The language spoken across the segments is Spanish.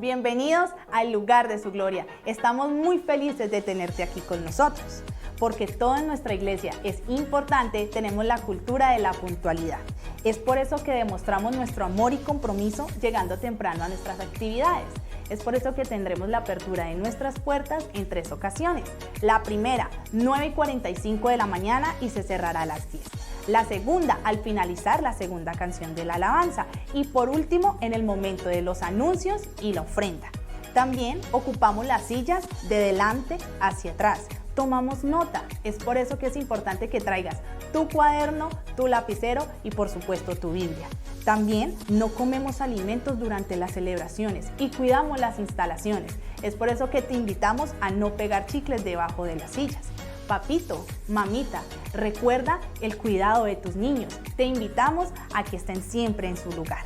Bienvenidos al lugar de su gloria. Estamos muy felices de tenerte aquí con nosotros. Porque todo en nuestra iglesia es importante, tenemos la cultura de la puntualidad. Es por eso que demostramos nuestro amor y compromiso llegando temprano a nuestras actividades. Es por eso que tendremos la apertura de nuestras puertas en 3 ocasiones. La primera, 9:45 de la mañana y se cerrará a las 10. La segunda, al finalizar la segunda canción de la alabanza. Y por último, en el momento de los anuncios y la ofrenda. También ocupamos las sillas de delante hacia atrás. Tomamos nota, es por eso que es importante que traigas tu cuaderno, tu lapicero y por supuesto tu Biblia. También no comemos alimentos durante las celebraciones y cuidamos las instalaciones. Es por eso que te invitamos a no pegar chicles debajo de las sillas. Papito, mamita, recuerda el cuidado de tus niños. Te invitamos a que estén siempre en su lugar.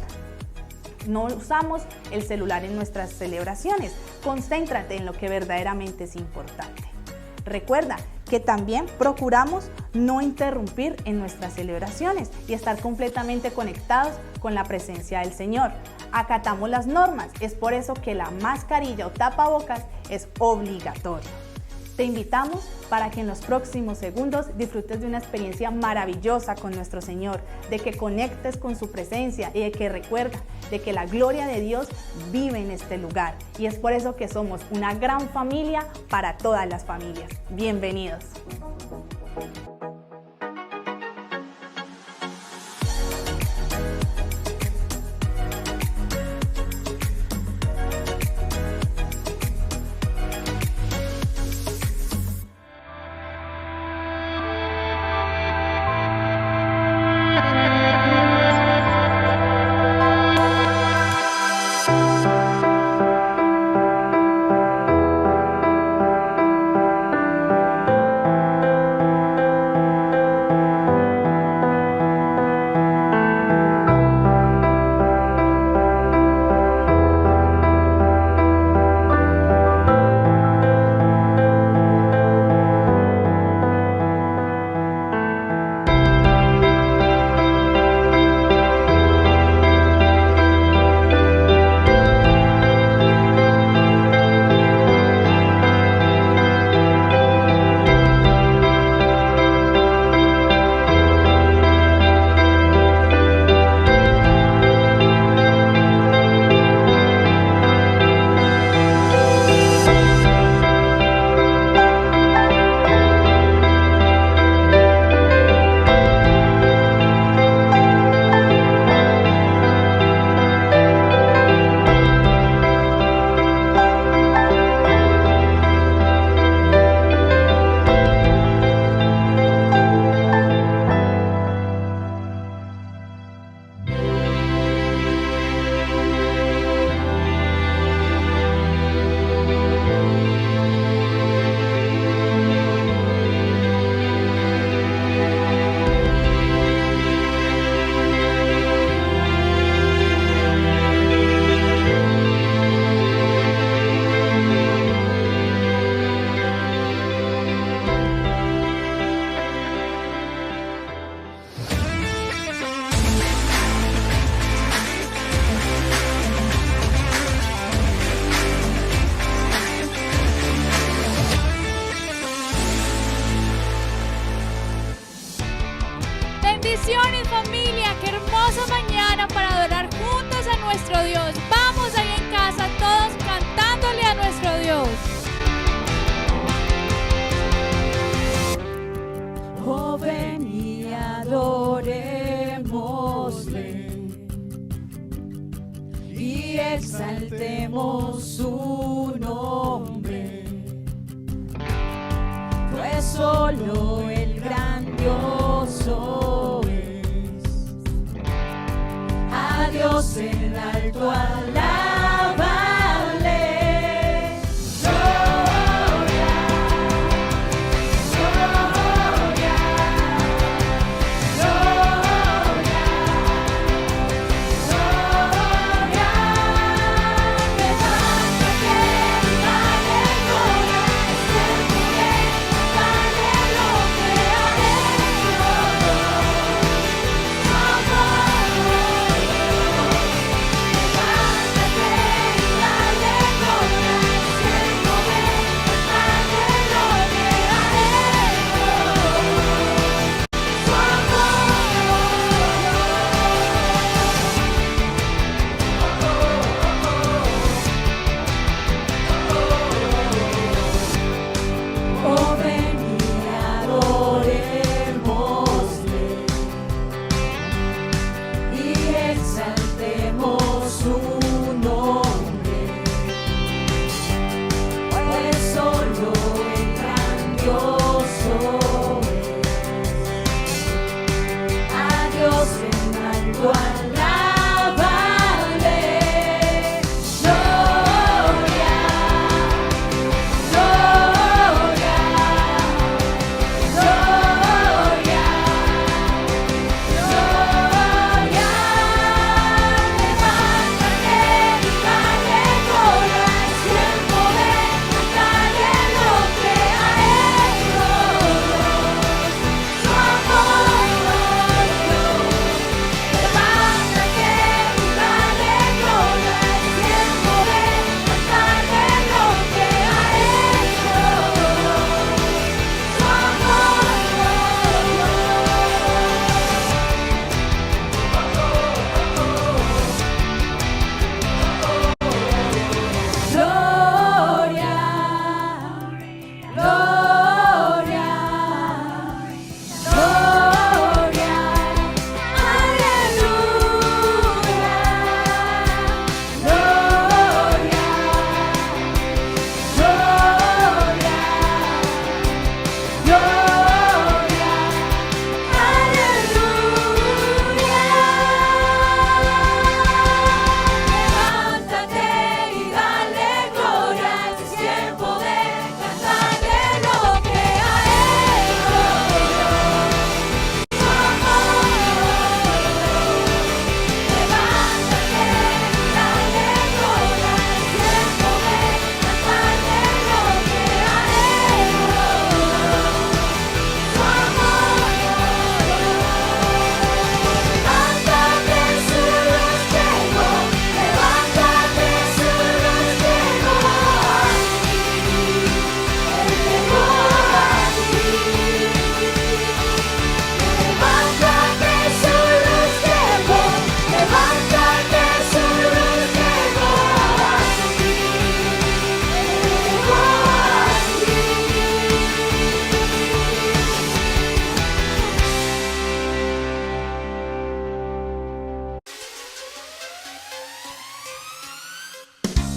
No usamos el celular en nuestras celebraciones. Concéntrate en lo que verdaderamente es importante. Recuerda que también procuramos no interrumpir en nuestras celebraciones y estar completamente conectados con la presencia del Señor. Acatamos las normas, es por eso que la mascarilla o tapabocas es obligatorio. Te invitamos para que en los próximos segundos disfrutes de una experiencia maravillosa con nuestro Señor, de que conectes con su presencia y de que recuerda de que la gloria de Dios vive en este lugar. Y es por eso que somos una gran familia para todas las familias. Bienvenidos. Bendiciones, familia, qué hermosa mañana para adorar juntos a nuestro Dios. Vamos ahí en casa todos cantándole a nuestro Dios. Oh, ven y adorémosle y exaltemos su nombre, pues solo el grandioso es. A Dios en alto alábale. Gloria, gloria, gloria, gloria. Levántate y dale gloria, dale lo que ha hecho. Levántate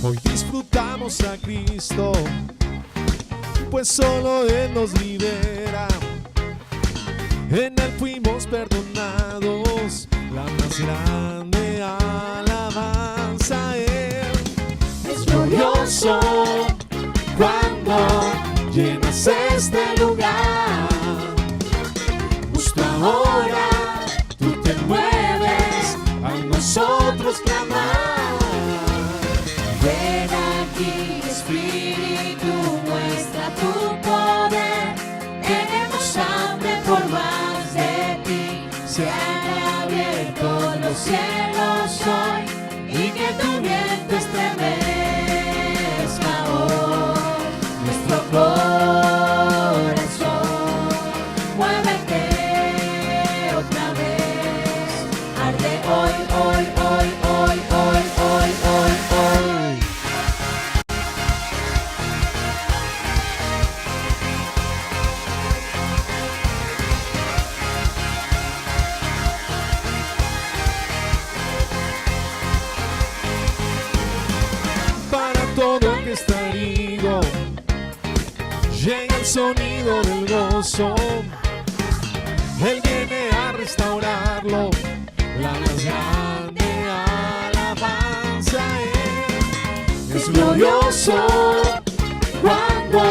Hoy disfrutamos a Cristo, pues solo Él nos libera. En Él fuimos perdonados, la más grande alabanza a Él. Es glorioso cuando llenas este lugar. Justo ahora tú te mueves, a nosotros clamar. Ven aquí, Espíritu, muestra tu poder. Tenemos hambre por más de ti. Se han abierto los cielos hoy y que tu viento estremezca hoy nuestro corazón. Muévete otra vez. Arde hoy, hoy, hoy, hoy, hoy, hoy, hoy, hoy. Para todo el que está herido, llega el sonido del gozo. Él viene a restaurarlo, la más grande alabanza a Él. Es glorioso cuando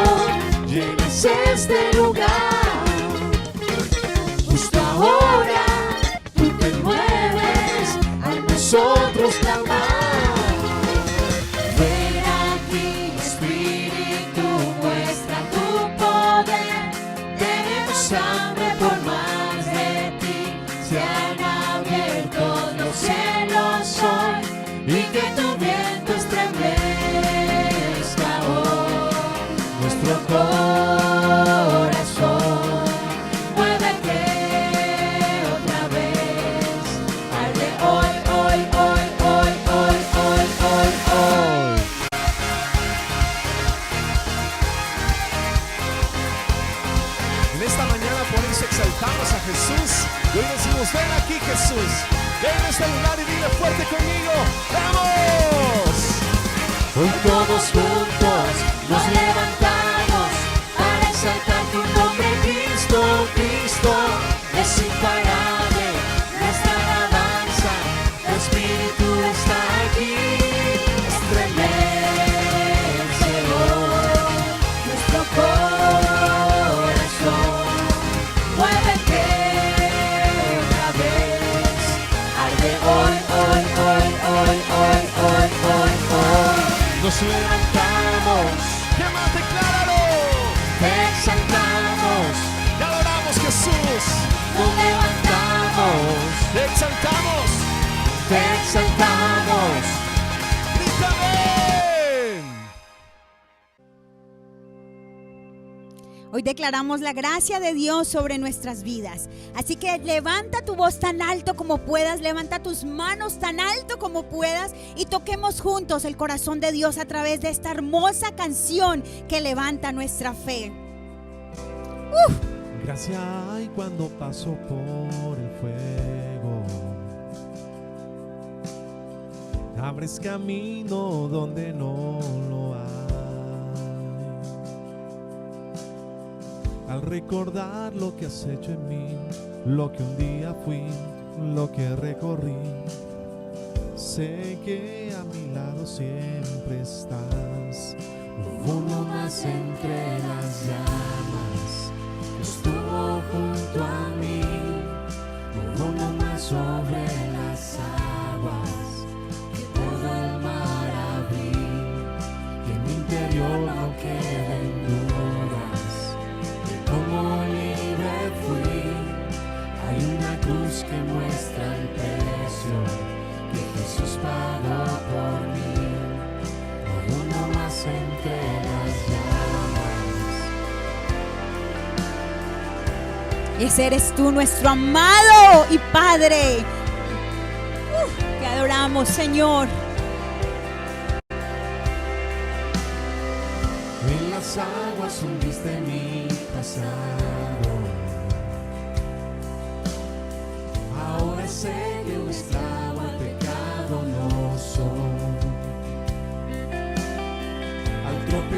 llenas este lugar. Justo ahora tú te mueves, a nosotros clamar. Ven aquí, Espíritu, muestra tu poder. Tenemos hambre por más de ti. Se han abierto los cielos hoy y que tu viento estremezca hoy nuestro corazón. Muévete otra vez. Arde hoy, hoy, hoy, hoy, hoy, hoy, hoy, hoy. En esta mañana por eso exaltamos a Jesús y hoy decimos: ven aquí, Jesús, ven a este lugar y dile fuerte conmigo: ¡vamos! Hoy todos juntos nos levantamos para exaltar tu nombre, Cristo, Cristo. Es imparable nuestra alabanza, tu Espíritu está aquí. Estremece hoy nuestro corazón. Muévete otra vez. Arde hoy, hoy, hoy, hoy, hoy, hoy, hoy, hoy. Nos levantamos, ¿qué más? Decláralo. Te exaltamos, Te adoramos, Jesús. nos levantamos, Te exaltamos. te exaltamos. Grita, ven. Hoy declaramos la gracia de Dios sobre nuestras vidas. Así que levanta tu voz tan alto como puedas, levanta tus manos tan alto como puedas y toquemos juntos el corazón de Dios a través de esta hermosa canción que levanta nuestra fe. Gracia hay cuando paso por el fuego. Abres camino donde no lo hay. Al recordar lo que has hecho en mí, lo que un día fui, lo que recorrí, sé que a mi lado siempre estás. Uno más entre las llamas, estuvo junto a mí. Uno más sobre las aguas, que todo el mar abrí. Y en mi interior no queden dudas de cómo libre fui. Hay una cruz que muestra el precio que Jesús pagó por mí. Uno más entre las llamas. Ese eres tú, nuestro amado y Padre. Te adoramos, Señor. En las aguas hundiste mi pasado. Ahora sé que un esclavo al pecado no soy.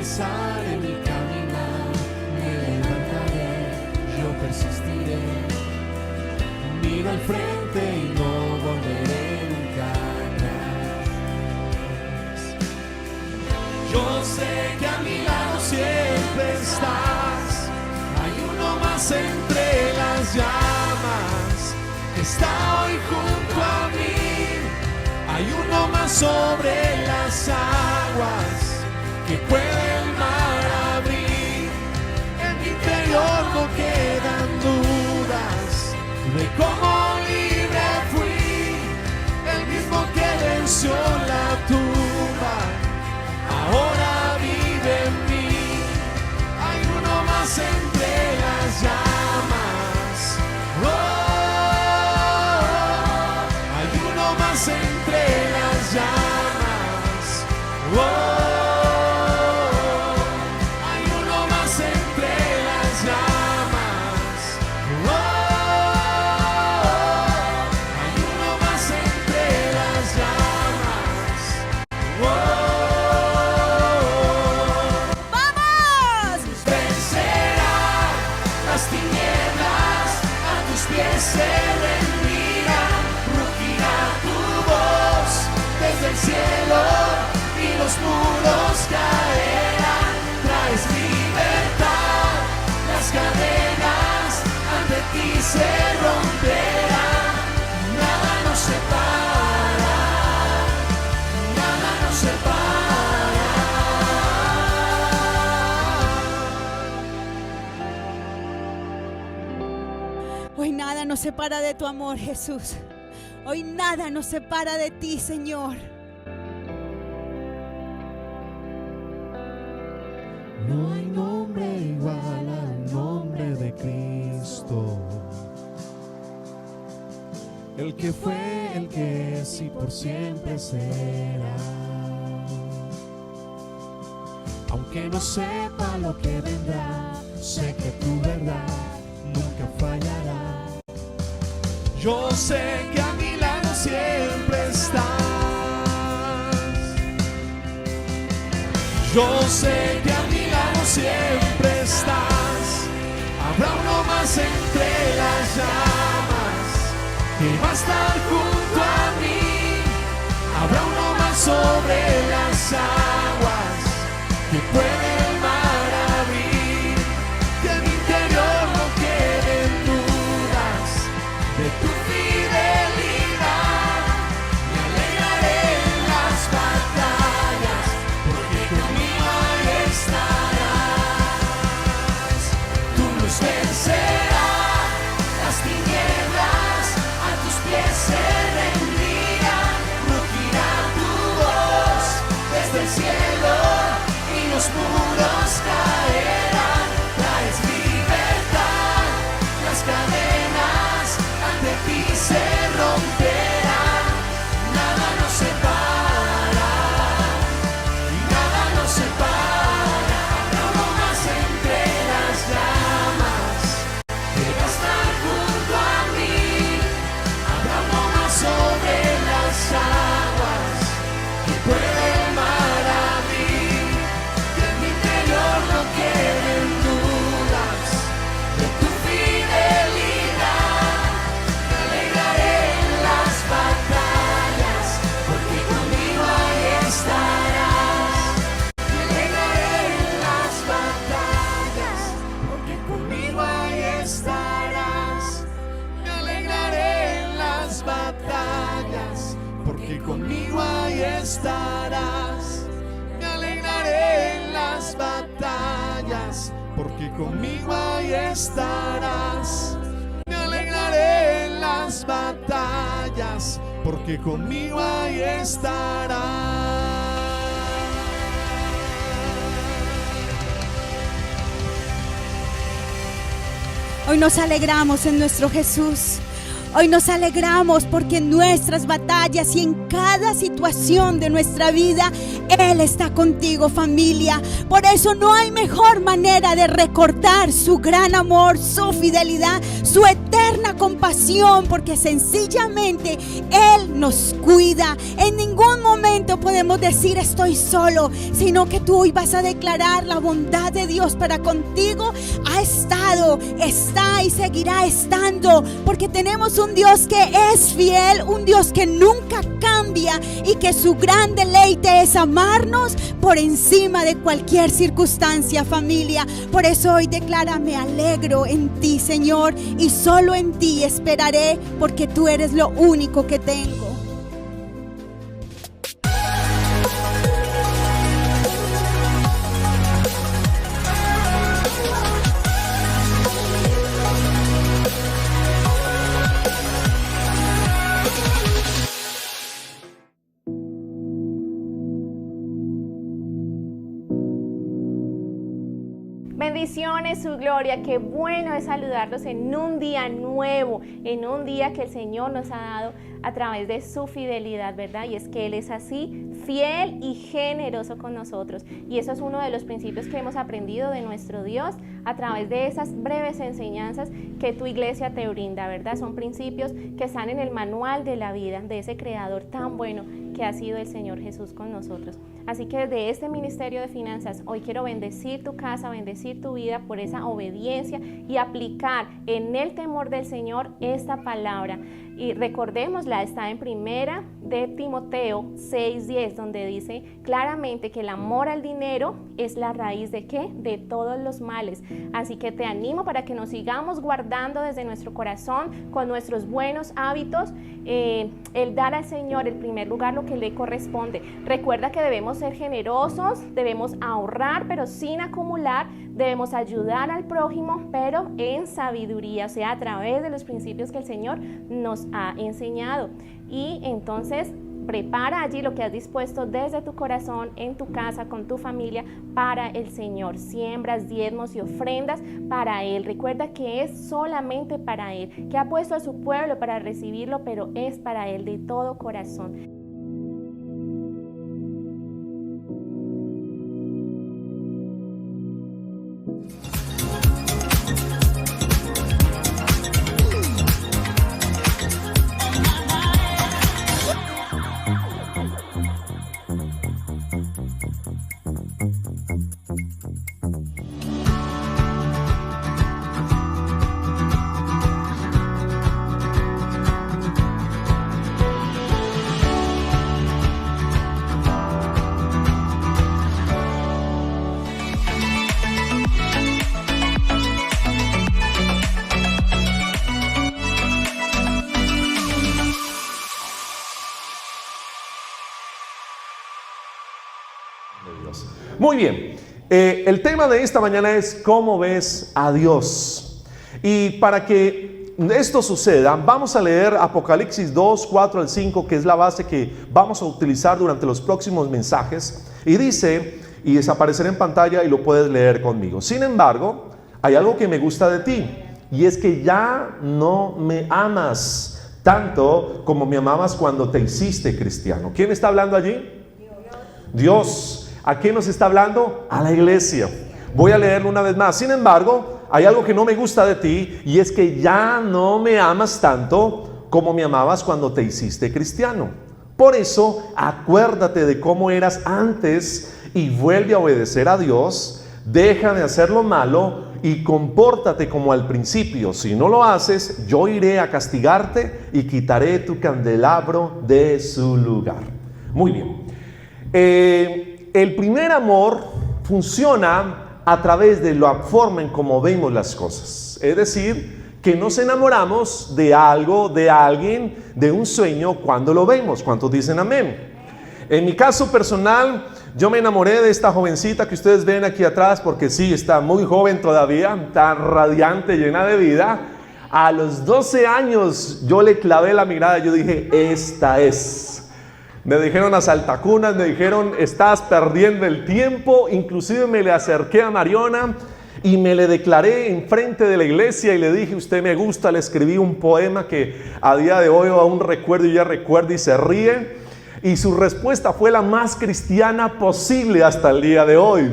tropezaré en mi caminar, me levantaré, yo persistiré. Miro al frente y no volveré nunca atrás. Yo sé que a mi lado siempre estás. Hay uno más entre las llamas que está hoy junto a mí. Hay uno más sobre las aguas que puede el mar abrir. En mi interior no quedan dudas de cómo libre fui. El mismo que venció la tumba ahora vive en mí. Hay uno más entre las llamas. Hay uno más entre las llamas. Hay uno más entre las llamas. Hay uno más entre las llamas. ¡Vamos! Vencerá las tinieblas, a tus pies se rendirán, rugirá tu voz desde el cielo y los muros caerán. Traes libertad, las cadenas ante ti se romperán. Nada nos separa, nada nos separa. Hoy nada nos separa de tu amor, Jesús. Hoy nada nos separa de ti, Señor. No hay nombre igual al nombre de Cristo, el que fue, el que es y por siempre será. Aunque no sepa lo que vendrá, sé que tu verdad nunca fallará. Yo sé que a mi lado siempre estás. Yo sé que a mi lado siempre estás. Habrá uno más entre las llamas que va a estar junto a mí. Habrá uno más sobre las aguas que puede el mar abrir. Que en mi interior no queden dudas de tu fidelidad. Me alegraré en las batallas, porque conmigo ahí estarás. Tu luz vencerá las tinieblas, a tus pies se rendirán. Rugirá tu voz desde el cielo y los muros caerán. Traes libertad, las cadenas ante ti se romperán. Nada nos separa, y nada nos separa. Habrá uno más entre las llamas que va a estar junto a mí. Habrá uno más sobre las aguas que puede el mar abrir. Que en mi interior no queden dudas de tu fidelidad. Me alegraré en las batallas, porque conmigo ahí estarás. Me alegraré en las batallas, porque conmigo ahí estarás. Me alegraré en las batallas, porque conmigo ahí estarás. Me alegraré en las batallas, porque conmigo ahí estarás. Me alegraré en las batallas, porque conmigo ahí estarás. Hoy nos alegramos en nuestro Jesús. Hoy nos alegramos porque en nuestras batallas y en cada situación de nuestra vida, Él está contigo, familia. Por eso no hay mejor manera de recordar su gran amor, su fidelidad, su eterna compasión, porque sencillamente Él nos cuida. En ningún momento podemos decir estoy solo, sino que tú hoy vas a declarar la bondad de Dios para contigo. Ha estado, está y seguirá estando, porque tenemos un Dios que es fiel, un Dios que nunca cambia y que su gran deleite es amarnos por encima de cualquier circunstancia, familia. Por eso hoy declara: me alegro en ti, Señor, y solo en ti esperaré, porque tú eres lo único que tengo. Bendiciones, su gloria. Qué bueno es saludarlos en un día nuevo, en un día que el Señor nos ha dado a través de su fidelidad, ¿verdad? Y es que Él es así, fiel y generoso con nosotros. Y eso es uno de los principios que hemos aprendido de nuestro Dios a través de esas breves enseñanzas que tu iglesia te brinda, ¿verdad? Son principios que están en el manual de la vida de ese Creador tan bueno que ha sido el Señor Jesús con nosotros. Así que desde este Ministerio de Finanzas, hoy quiero bendecir tu casa, bendecir tu vida por esa obediencia y aplicar en el temor del Señor esta palabra. Y recordémosla, está en primera de Timoteo 6:10, donde dice claramente que el amor al dinero es la raíz ¿de qué? De todos los males. Así que te animo para que nos sigamos guardando desde nuestro corazón con nuestros buenos hábitos, el dar al Señor el primer lugar lo que le corresponde. Recuerda que debemos ser generosos, debemos ahorrar pero sin acumular, debemos ayudar al prójimo pero en sabiduría, o sea, a través de los principios que el Señor nos ha enseñado. Y entonces prepara allí lo que has dispuesto desde tu corazón, en tu casa, con tu familia, para el Señor. Siembras, diezmos y ofrendas para Él. Recuerda que es solamente para Él, que ha puesto a su pueblo para recibirlo, pero es para Él de todo corazón. Muy bien, el tema de esta mañana es ¿cómo ves a Dios? Y para que esto suceda, vamos a leer Apocalipsis 2, 4 al 5, que es la base que vamos a utilizar durante los próximos mensajes. Y dice, y desaparecerá en pantalla y lo puedes leer conmigo: sin embargo, hay algo que me gusta de ti, y es que ya no me amas tanto como me amabas cuando te hiciste cristiano. ¿Quién está hablando allí? Dios. ¿A quién nos está hablando? A la iglesia. Voy a leerlo una vez más. Sin embargo, hay algo que no me gusta de ti, y es que ya no me amas tanto como me amabas cuando te hiciste cristiano. Por eso, acuérdate de cómo eras antes y vuelve a obedecer a Dios. Deja de hacer lo malo y compórtate como al principio. Si no lo haces, yo iré a castigarte y quitaré tu candelabro de su lugar. Muy bien. El primer amor funciona a través de la forma en cómo vemos las cosas. Es decir, que nos enamoramos de algo, de alguien, de un sueño cuando lo vemos. ¿Cuántos dicen amén? En mi caso personal, yo me enamoré de esta jovencita que ustedes ven aquí atrás, porque sí, está muy joven todavía, tan radiante, llena de vida. A los 12 años yo le clavé la mirada, yo dije, esta es. Me dijeron asaltacunas, me dijeron estás perdiendo el tiempo. Inclusive me le acerqué a Mariona y me le declaré enfrente de la iglesia y le dije, usted me gusta, le escribí un poema que a día de hoy aún recuerdo y ella recuerda y se ríe. Y su respuesta fue la más cristiana posible hasta el día de hoy.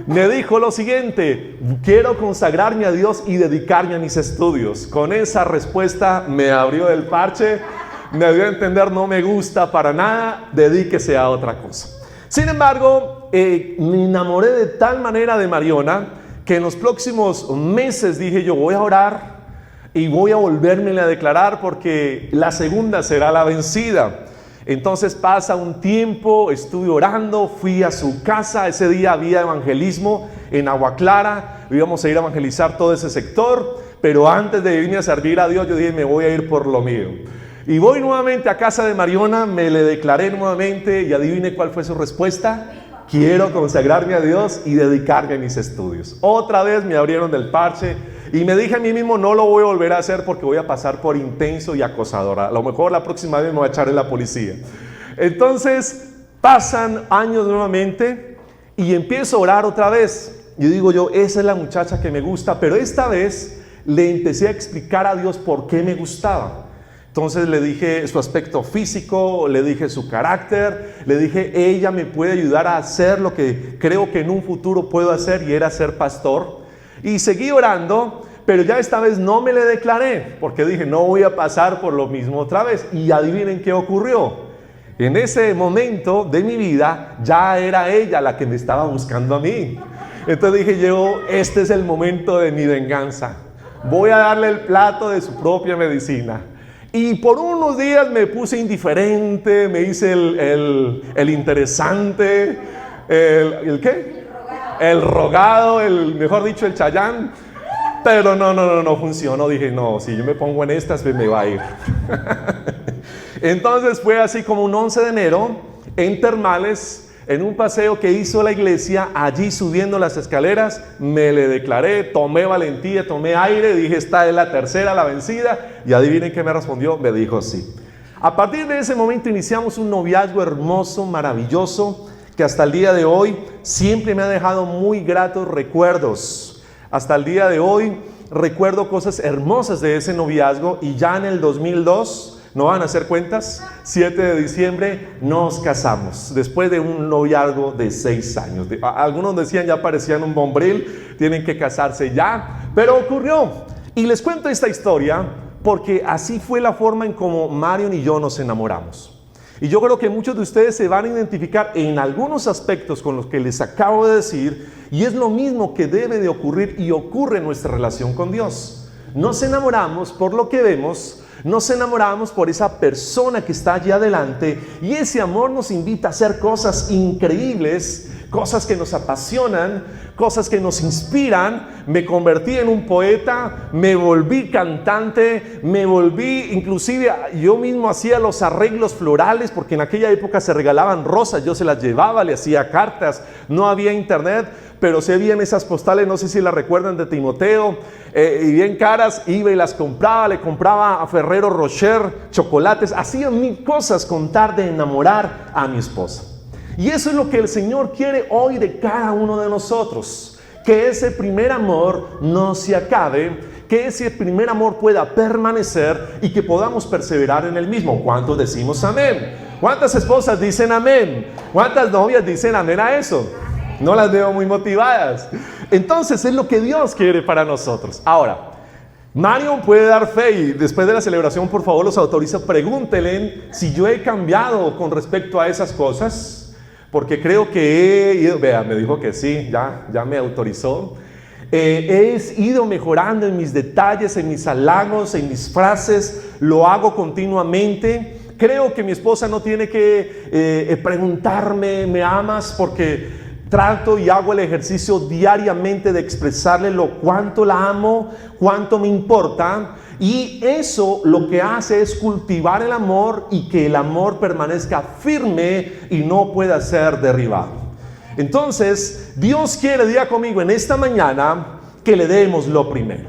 Me dijo lo siguiente: quiero consagrarme a Dios y dedicarme a mis estudios. Con esa respuesta me abrió el parche, me dio a entender, no me gusta para nada, dedíquese a otra cosa. Sin embargo, me enamoré de tal manera de Mariona que en los próximos meses dije yo, voy a orar y voy a volvérmele a declarar porque la segunda será la vencida. Entonces pasa un tiempo, estuve orando, fui a su casa. Ese día había evangelismo en Agua Clara, íbamos a ir a evangelizar todo ese sector, pero antes de irme a servir a Dios yo dije, me voy a ir por lo mío. Y voy nuevamente a casa de Mariona, me le declaré nuevamente y adivine cuál fue su respuesta. Quiero consagrarme a Dios y dedicarme a mis estudios. Otra vez me abrieron del parche y me dije a mí mismo, no lo voy a volver a hacer porque voy a pasar por intenso y acosador. A lo mejor la próxima vez me voy a echar en la policía. Entonces pasan años nuevamente y empiezo a orar otra vez. Y digo yo, esa es la muchacha que me gusta, pero esta vez le empecé a explicar a Dios por qué me gustaba. Entonces le dije su aspecto físico, le dije su carácter, le dije ella me puede ayudar a hacer lo que creo que en un futuro puedo hacer, y era ser pastor. Y seguí orando, pero ya esta vez no me le declaré porque dije no voy a pasar por lo mismo otra vez. Y adivinen qué ocurrió. En ese momento de mi vida ya era ella la que me estaba buscando a mí. Entonces dije yo, este es el momento de mi venganza. Voy a darle el plato de su propia medicina. Y por unos días me puse indiferente, me hice el interesante, ¿el qué? El rogado, mejor dicho, el Chayán. Pero no funcionó. Dije, no, si yo me pongo en estas, me va a ir. Entonces fue así como un 11 de enero, en Termales, en un paseo que hizo la iglesia, allí subiendo las escaleras, me le declaré, tomé valentía, tomé aire, dije, esta es la tercera, la vencida, y adivinen qué me respondió, me dijo sí. A partir de ese momento iniciamos un noviazgo hermoso, maravilloso, que hasta el día de hoy siempre me ha dejado muy gratos recuerdos. Hasta el día de hoy recuerdo cosas hermosas de ese noviazgo, y ya en el 2002, no van a hacer cuentas, 7 de diciembre nos casamos, después de un noviazgo de 6 años. Algunos decían ya parecían un bombril, tienen que casarse ya, pero ocurrió. Y les cuento esta historia porque así fue la forma en como Marion y yo nos enamoramos. Y yo creo que muchos de ustedes se van a identificar en algunos aspectos con los que les acabo de decir, y es lo mismo que debe de ocurrir y ocurre en nuestra relación con Dios. Nos enamoramos por lo que vemos, nos enamoramos por esa persona que está allí adelante, y ese amor nos invita a hacer cosas increíbles, cosas que nos apasionan, cosas que nos inspiran. Me convertí en un poeta, me volví cantante, me volví, inclusive yo mismo hacía los arreglos florales, porque en aquella época se regalaban rosas, yo se las llevaba, le hacía cartas, no había internet, pero se veían esas postales, no sé si las recuerdan, de Timoteo, y bien caras, iba y las compraba, le compraba a Ferrero Rocher chocolates, hacía mil cosas con tal de enamorar a mi esposa. Y eso es lo que el Señor quiere hoy de cada uno de nosotros, que ese primer amor no se acabe, que ese primer amor pueda permanecer y que podamos perseverar en el mismo. ¿Cuántos decimos amén? ¿Cuántas esposas dicen amén? ¿Cuántas novias dicen amén a eso? No las veo muy motivadas. Entonces es lo que Dios quiere para nosotros. Ahora, Marion puede dar fe, y después de la celebración, por favor, los autorizo, pregúntenle si yo he cambiado con respecto a esas cosas, porque creo que he ido, vea, me dijo que sí, ya me autorizó. He ido mejorando en mis detalles, en mis halagos, en mis frases, lo hago continuamente. Creo que mi esposa no tiene que preguntarme, ¿me amas? Porque trato y hago el ejercicio diariamente de expresarle cuánto la amo, cuánto me importa, y eso lo que hace es cultivar el amor y que el amor permanezca firme y no pueda ser derribado. Entonces, Dios quiere, diga conmigo en esta mañana, que le demos lo primero.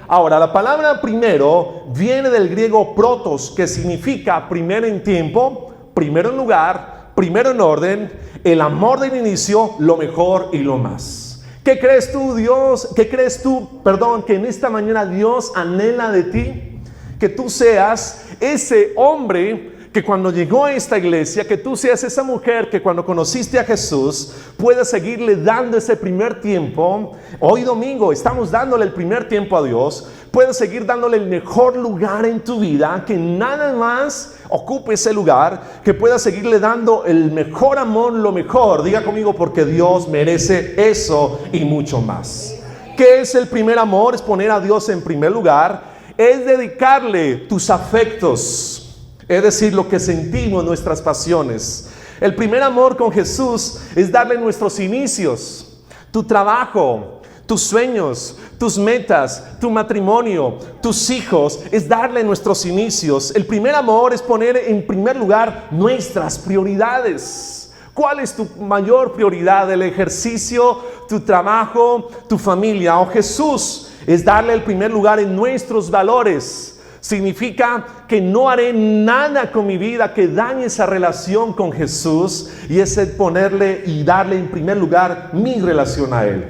Ahora, la palabra primero viene del griego protos, que significa primero en tiempo, primero en lugar, primero en orden, el amor del inicio, lo mejor y lo más. ¿Qué ¿Qué crees tú, Dios? ¿Qué crees tú, perdón, que en esta mañana Dios anhela de ti? Que tú seas ese hombre que cuando llegó a esta iglesia, que tú seas esa mujer que cuando conociste a Jesús, puedas seguirle dando ese primer tiempo. Hoy domingo estamos dándole el primer tiempo a Dios. Puedes seguir dándole el mejor lugar en tu vida, que nada más ocupe ese lugar, que puedas seguirle dando el mejor amor, lo mejor. Diga conmigo, porque Dios merece eso y mucho más. ¿Qué es el primer amor? Es poner a Dios en primer lugar. Es dedicarle tus afectos. Es decir, lo que sentimos, nuestras pasiones. El primer amor con Jesús es darle nuestros inicios, tu trabajo, tus sueños, tus metas, tu matrimonio, tus hijos. Es darle nuestros inicios. El primer amor es poner en primer lugar nuestras prioridades. ¿Cuál es tu mayor prioridad? ¿El ejercicio, tu trabajo, tu familia o Jesús? Es darle el primer lugar en nuestros valores. Significa que no haré nada con mi vida que dañe esa relación con Jesús, y es el ponerle y darle en primer lugar mi relación a Él.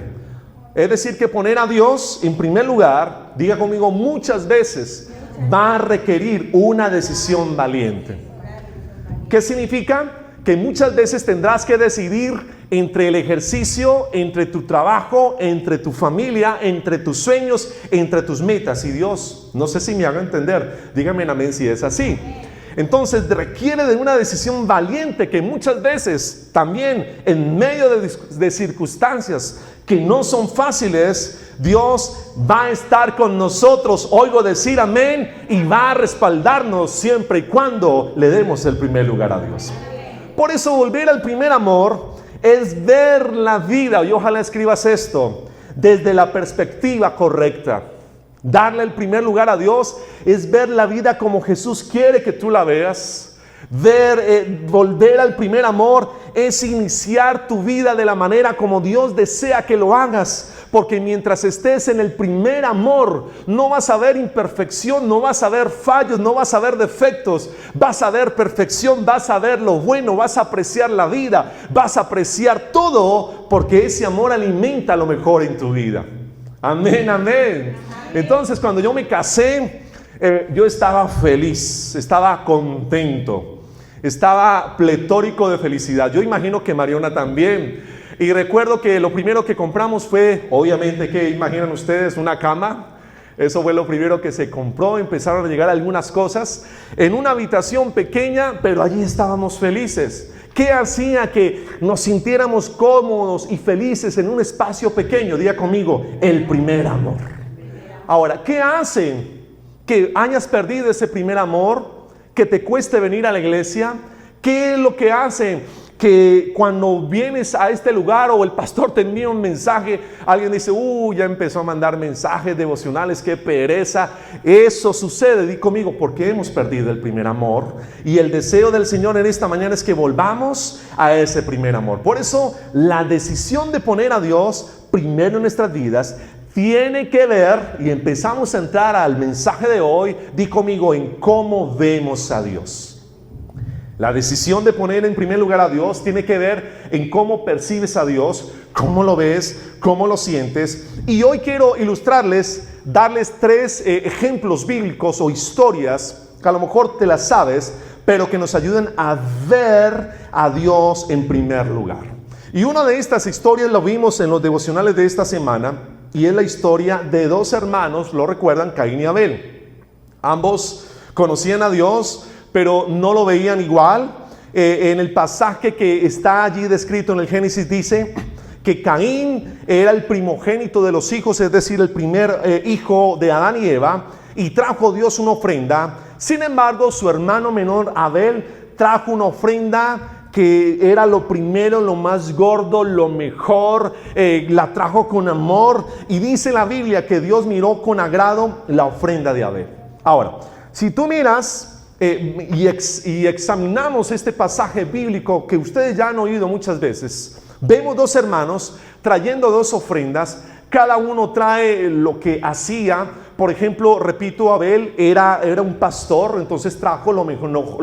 Es decir, que poner a Dios en primer lugar, diga conmigo, muchas veces va a requerir una decisión valiente. ¿Qué significa? Que muchas veces tendrás que decidir entre el ejercicio, entre tu trabajo, entre tu familia, entre tus sueños, entre tus metas. Y Dios, no sé si me haga entender, dígame en amén si es así. Entonces requiere de una decisión valiente, que muchas veces también en medio de circunstancias que no son fáciles, Dios va a estar con nosotros. Oigo decir amén, y va a respaldarnos siempre y cuando le demos el primer lugar a Dios. Por eso volver al primer amor es ver la vida, y ojalá escribas esto, desde la perspectiva correcta. Darle el primer lugar a Dios es ver la vida como Jesús quiere que tú la veas. Volver al primer amor es iniciar tu vida de la manera como Dios desea que lo hagas. Porque mientras estés en el primer amor, no vas a ver imperfección, no vas a ver fallos, no vas a ver defectos. Vas a ver perfección, vas a ver lo bueno, vas a apreciar la vida, vas a apreciar todo, porque ese amor alimenta lo mejor en tu vida. Amén, amén. Entonces, cuando yo me casé, yo estaba feliz, estaba contento, estaba pletórico de felicidad. Yo imagino que Mariona también. Y recuerdo que lo primero que compramos fue, obviamente, ¿qué imaginan ustedes? Una cama. Eso fue lo primero que se compró. Empezaron a llegar algunas cosas en una habitación pequeña, pero allí estábamos felices. ¿Qué hacía que nos sintiéramos cómodos y felices en un espacio pequeño? Diga conmigo, el primer amor. Ahora, ¿qué hace que hayas perdido ese primer amor? ¿Que te cueste venir a la iglesia? ¿Qué es lo que hace que cuando vienes a este lugar o el pastor te envía un mensaje, alguien dice, ya empezó a mandar mensajes devocionales, qué pereza? Eso sucede, di conmigo, porque hemos perdido el primer amor. Y el deseo del Señor en esta mañana es que volvamos a ese primer amor. Por eso la decisión de poner a Dios primero en nuestras vidas tiene que ver, y empezamos a entrar al mensaje de hoy, di conmigo, en cómo vemos a Dios. La decisión de poner en primer lugar a Dios tiene que ver en cómo percibes a Dios, cómo lo ves, cómo lo sientes. Y hoy quiero ilustrarles, darles 3 ejemplos bíblicos o historias que a lo mejor te las sabes, pero que nos ayuden a ver a Dios en primer lugar. Y una de estas historias lo vimos en los devocionales de esta semana, y es la historia de 2 hermanos, lo recuerdan, Caín y Abel. Ambos conocían a Dios, pero no lo veían igual. En el pasaje que está allí descrito en el Génesis dice que Caín era el primogénito de los hijos, es decir, el primer hijo de Adán y Eva, y trajo Dios una ofrenda. Sin embargo, su hermano menor Abel trajo una ofrenda que era lo primero, lo más gordo, lo mejor, la trajo con amor, y dice la Biblia que Dios miró con agrado la ofrenda de Abel. Ahora, si tú miras y examinamos este pasaje bíblico que ustedes ya han oído muchas veces, vemos 2 hermanos trayendo 2 ofrendas. Cada uno trae lo que hacía. Por ejemplo, repito, Abel era un pastor, entonces trajo lo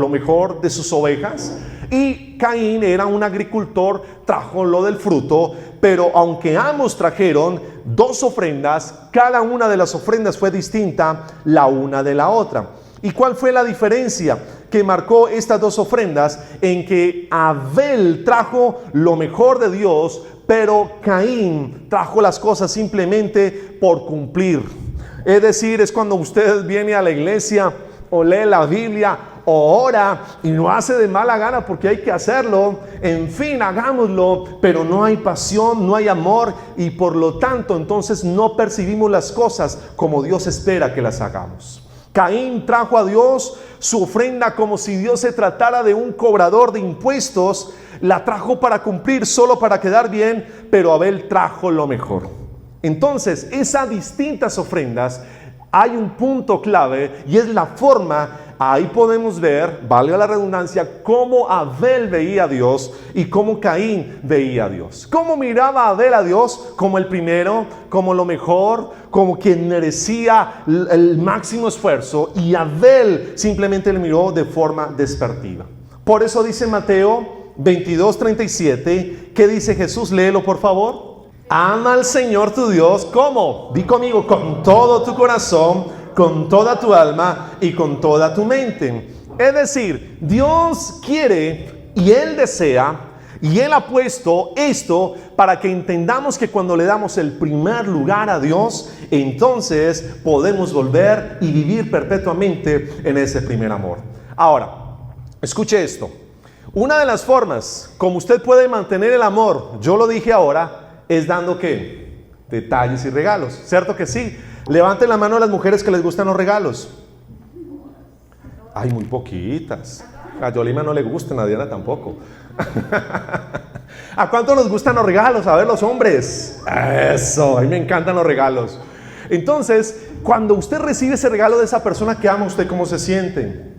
mejor de sus ovejas. Y Caín era un agricultor, trajo lo del fruto, pero aunque ambos trajeron 2 ofrendas, cada una de las ofrendas fue distinta la una de la otra. ¿Y cuál fue la diferencia que marcó estas 2 ofrendas? En que Abel trajo lo mejor de Dios, pero Caín trajo las cosas simplemente por cumplir. Es decir, es cuando usted viene a la iglesia o lee la Biblia o ora y lo hace de mala gana porque hay que hacerlo. En fin, hagámoslo, pero no hay pasión, no hay amor, y por lo tanto entonces no percibimos las cosas como Dios espera que las hagamos. Caín trajo a Dios su ofrenda como si Dios se tratara de un cobrador de impuestos. La trajo para cumplir, solo para quedar bien, pero Abel trajo lo mejor. Entonces, esas distintas ofrendas, hay un punto clave y es la forma. Ahí podemos ver, valga la redundancia, cómo Abel veía a Dios y cómo Caín veía a Dios. ¿Cómo miraba Abel a Dios? Como el primero, como lo mejor, como quien merecía el máximo esfuerzo, y Abel simplemente le miró de forma despectiva. Por eso dice Mateo 22:37, ¿qué dice Jesús? Léelo por favor. Ama al Señor tu Dios, ¿cómo? Di conmigo, con todo tu corazón, con toda tu alma y con toda tu mente. Es decir, Dios quiere y Él desea y Él ha puesto esto para que entendamos que cuando le damos el primer lugar a Dios, entonces podemos volver y vivir perpetuamente en ese primer amor. Ahora, escuche esto. Una de las formas como usted puede mantener el amor, yo lo dije ahora, es dando ¿qué? Detalles y regalos. ¿Cierto que sí? Levanten la mano a las mujeres que les gustan los regalos. Hay muy poquitas. A Yolima no le gustan, a Diana tampoco. ¿A cuántos les gustan los regalos? A ver, los hombres. Eso, a mí me encantan los regalos. Entonces, cuando usted recibe ese regalo de esa persona que ama, ¿usted cómo se siente?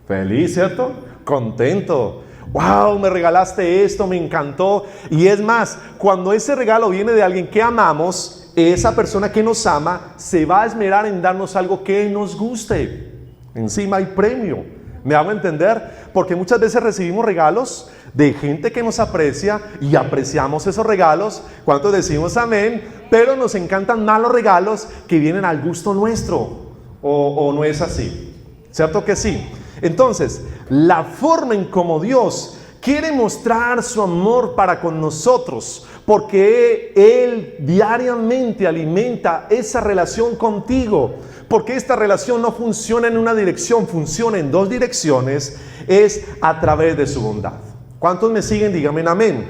Feliz, ¿cierto? Contento. Wow, me regalaste esto, me encantó. Y es más, cuando ese regalo viene de alguien que amamos, esa persona que nos ama se va a esmerar en darnos algo que nos guste. Encima hay premio. ¿Me hago entender? Porque muchas veces recibimos regalos de gente que nos aprecia y apreciamos esos regalos. ¿Cuántos decimos amén? Pero nos encantan más los regalos que vienen al gusto nuestro. ¿O no es así? ¿Cierto que sí? Entonces, la forma en cómo Dios quiere mostrar su amor para con nosotros, porque Él diariamente alimenta esa relación contigo, porque esta relación no funciona en una dirección, funciona en 2 direcciones, es a través de su bondad. ¿Cuántos me siguen? Díganme amén.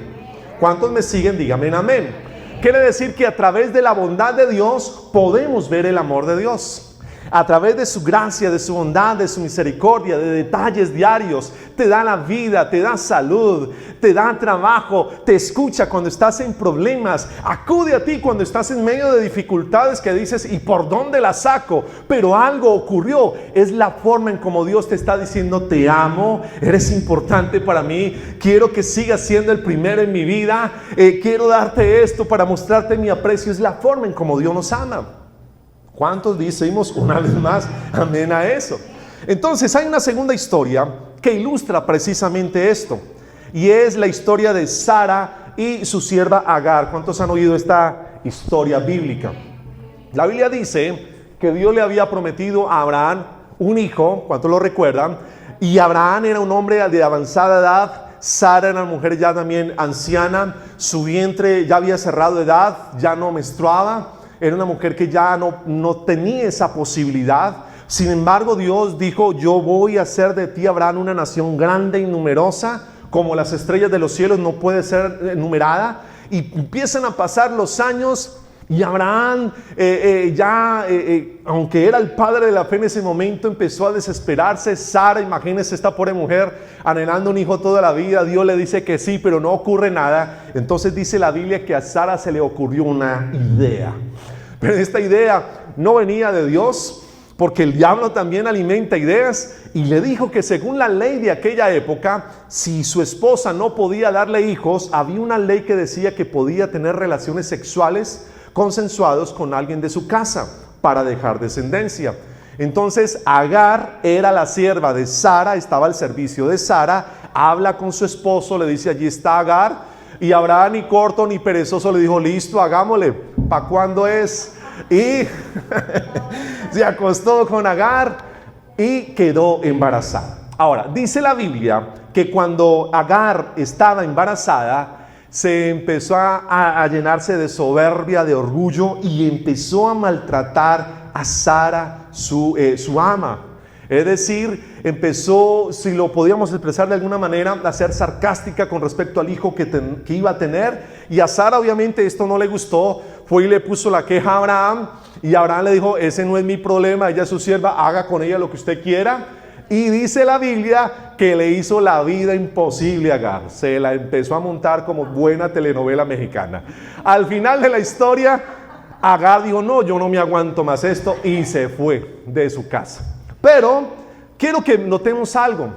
¿Cuántos me siguen? Díganme amén. Quiere decir que a través de la bondad de Dios podemos ver el amor de Dios. A través de su gracia, de su bondad, de su misericordia, de detalles diarios, te da la vida, te da salud, te da trabajo, te escucha cuando estás en problemas, acude a ti cuando estás en medio de dificultades que dices, ¿y por dónde la saco? Pero algo ocurrió. Es la forma en cómo Dios te está diciendo, te amo, eres importante para mí, quiero que sigas siendo el primero en mi vida, quiero darte esto para mostrarte mi aprecio. Es la forma en cómo Dios nos ama. ¿Cuántos decimos una vez más amén a eso? Entonces hay una segunda historia que ilustra precisamente esto, y es la historia de Sara y su sierva Agar. ¿Cuántos han oído esta historia bíblica? La Biblia dice que Dios le había prometido a Abraham un hijo. ¿Cuántos lo recuerdan? Y Abraham era un hombre de avanzada edad, Sara era una mujer ya también anciana, su vientre ya había cerrado de edad, ya no menstruaba. Era una mujer que ya no tenía esa posibilidad. Sin embargo, Dios dijo, yo voy a hacer de ti, Abraham, una nación grande y numerosa, como las estrellas de los cielos, no puede ser numerada. Y empiezan a pasar los años y Abraham, aunque era el padre de la fe en ese momento, empezó a desesperarse. Sara, imagínense esta pobre mujer, anhelando un hijo toda la vida. Dios le dice que sí, pero no ocurre nada. Entonces dice la Biblia que a Sara se le ocurrió una idea. Pero esta idea no venía de Dios, porque el diablo también alimenta ideas, y le dijo que según la ley de aquella época, si su esposa no podía darle hijos, había una ley que decía que podía tener relaciones sexuales consensuados con alguien de su casa para dejar descendencia. Entonces Agar era la sierva de Sara, estaba al servicio de Sara, habla con su esposo, le dice, allí está Agar, y Abraham ni corto ni perezoso le dijo, listo, hagámosle, ¿para cuándo es? Y se acostó con Agar y quedó embarazada. Ahora, dice la Biblia que cuando Agar estaba embarazada, se empezó a llenarse de soberbia, de orgullo, y empezó a maltratar a Sara, su ama. Es decir, empezó, si lo podíamos expresar de alguna manera, a ser sarcástica con respecto al hijo que iba a tener. Y a Sara obviamente esto no le gustó, fue y le puso la queja a Abraham, y Abraham le dijo, ese no es mi problema, ella es su sierva, haga con ella lo que usted quiera. Y dice la Biblia que le hizo la vida imposible a Agar, se la empezó a montar como buena telenovela mexicana. Al final de la historia, Agar dijo, no, yo no me aguanto más esto, y se fue de su casa. Pero quiero que notemos algo.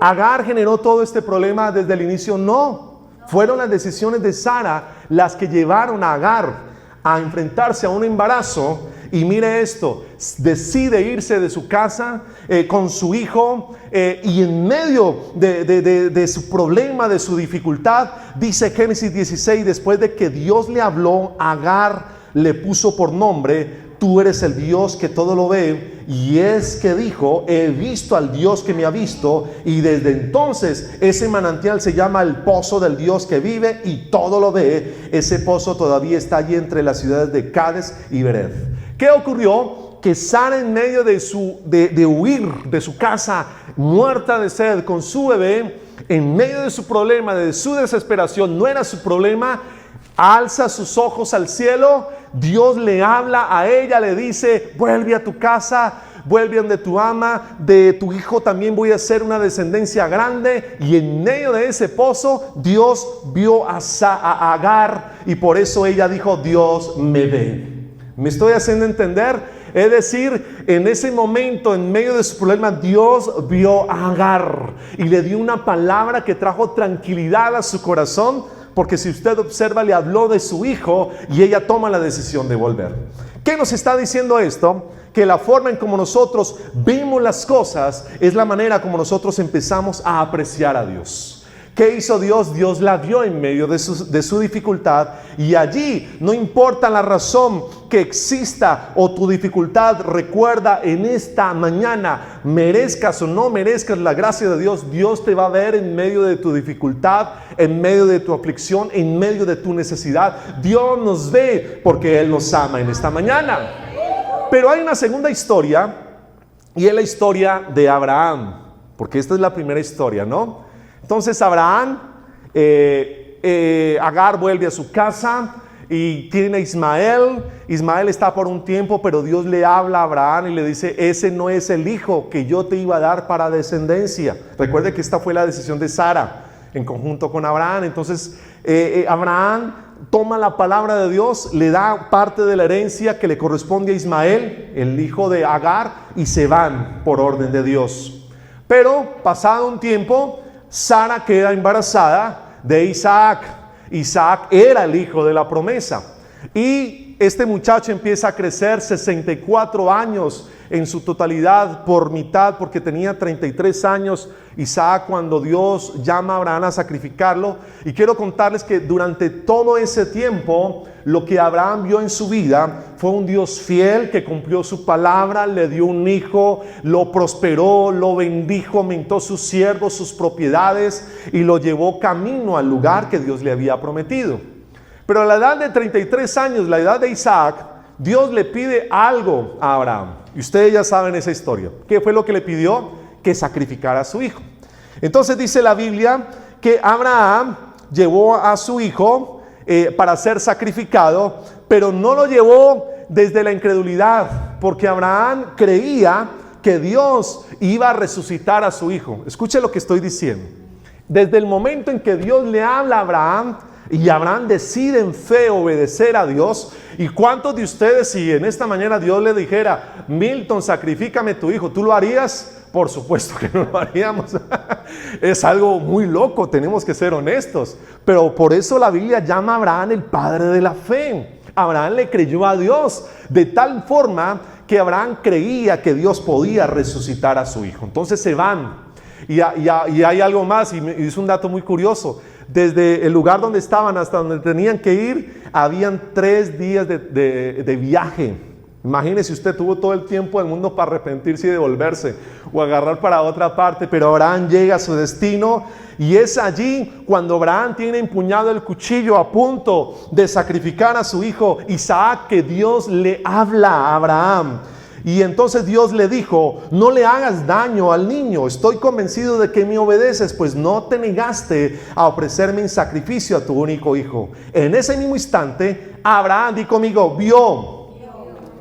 ¿Agar generó todo este problema desde el inicio? No. Fueron las decisiones de Sara las que llevaron a Agar a enfrentarse a un embarazo. Y mire esto, decide irse de su casa con su hijo, y en medio de su problema, de su dificultad, dice Génesis 16, después de que Dios le habló, Agar le puso por nombre, tú eres el Dios que todo lo ve. Y es que dijo, he visto al Dios que me ha visto, y desde entonces ese manantial se llama el pozo del Dios que vive y todo lo ve. Ese pozo todavía está allí entre las ciudades de Cades y Bered. ¿Qué ocurrió? Que Sara, en medio de huir de su casa, muerta de sed con su bebé, en medio de su problema, de su desesperación, no era su problema, alza sus ojos al cielo. Dios le habla a ella, le dice, vuelve a tu casa, vuelve donde tu ama, de tu hijo también voy a hacer una descendencia grande. Y en medio de ese pozo, Dios vio a Agar, y por eso ella dijo, Dios me ve. ¿Me estoy haciendo entender? Es decir, en ese momento, en medio de su problema, Dios vio a Agar y le dio una palabra que trajo tranquilidad a su corazón, porque si usted observa, le habló de su hijo y ella toma la decisión de volver. ¿Qué nos está diciendo esto? Que la forma en como nosotros vemos las cosas es la manera como nosotros empezamos a apreciar a Dios. ¿Qué hizo Dios? Dios la vio en medio de su dificultad, y allí, no importa la razón que exista o tu dificultad, recuerda en esta mañana, merezcas o no merezcas la gracia de Dios, Dios te va a ver en medio de tu dificultad, en medio de tu aflicción, en medio de tu necesidad. Dios nos ve porque Él nos ama en esta mañana. Pero hay una segunda historia, y es la historia de Abraham, porque esta es la primera historia, ¿no? Entonces Abraham, Agar vuelve a su casa y tiene a Ismael. Ismael está por un tiempo, pero Dios le habla a Abraham y le dice, ese no es el hijo que yo te iba a dar para descendencia. Recuerde que esta fue la decisión de Sara en conjunto con Abraham. Entonces Abraham toma la palabra de Dios, le da parte de la herencia que le corresponde a Ismael, el hijo de Agar, y se van por orden de Dios. Pero pasado un tiempo, Sara queda embarazada de Isaac. Isaac era el hijo de la promesa, y este muchacho empieza a crecer 64 años en su totalidad, por mitad, porque tenía 33 años Isaac cuando Dios llama a Abraham a sacrificarlo. Y quiero contarles que durante todo ese tiempo, lo que Abraham vio en su vida fue un Dios fiel que cumplió su palabra, le dio un hijo, lo prosperó, lo bendijo, aumentó sus siervos, sus propiedades, y lo llevó camino al lugar que Dios le había prometido. Pero a la edad de 33 años, la edad de Isaac, Dios le pide algo a Abraham. Y ustedes ya saben esa historia. ¿Qué fue lo que le pidió? Que sacrificara a su hijo. Entonces dice la Biblia que Abraham llevó a su hijo para ser sacrificado, pero no lo llevó desde la incredulidad, porque Abraham creía que Dios iba a resucitar a su hijo. Escuche lo que estoy diciendo. Desde el momento en que Dios le habla a Abraham, y Abraham decide en fe obedecer a Dios. ¿Y cuántos de ustedes, si en esta mañana Dios le dijera, Milton, sacrifícame tu hijo, tú lo harías? Por supuesto que no lo haríamos. Es algo muy loco, tenemos que ser honestos. Pero por eso la Biblia llama a Abraham el padre de la fe. Abraham le creyó a Dios de tal forma que Abraham creía que Dios podía resucitar a su hijo. Entonces se van. Y hay algo más, y es un dato muy curioso. Desde el lugar donde estaban hasta donde tenían que ir, habían 3 días de viaje. Imagínese, usted tuvo todo el tiempo del mundo para arrepentirse y devolverse o agarrar para otra parte, pero Abraham llega a su destino y es allí cuando Abraham tiene empuñado el cuchillo a punto de sacrificar a su hijo Isaac, que Dios le habla a Abraham. Y entonces Dios le dijo: no le hagas daño al niño, estoy convencido de que me obedeces, pues no te negaste a ofrecerme en sacrificio a tu único hijo. En ese mismo instante, Abraham, di conmigo, vio.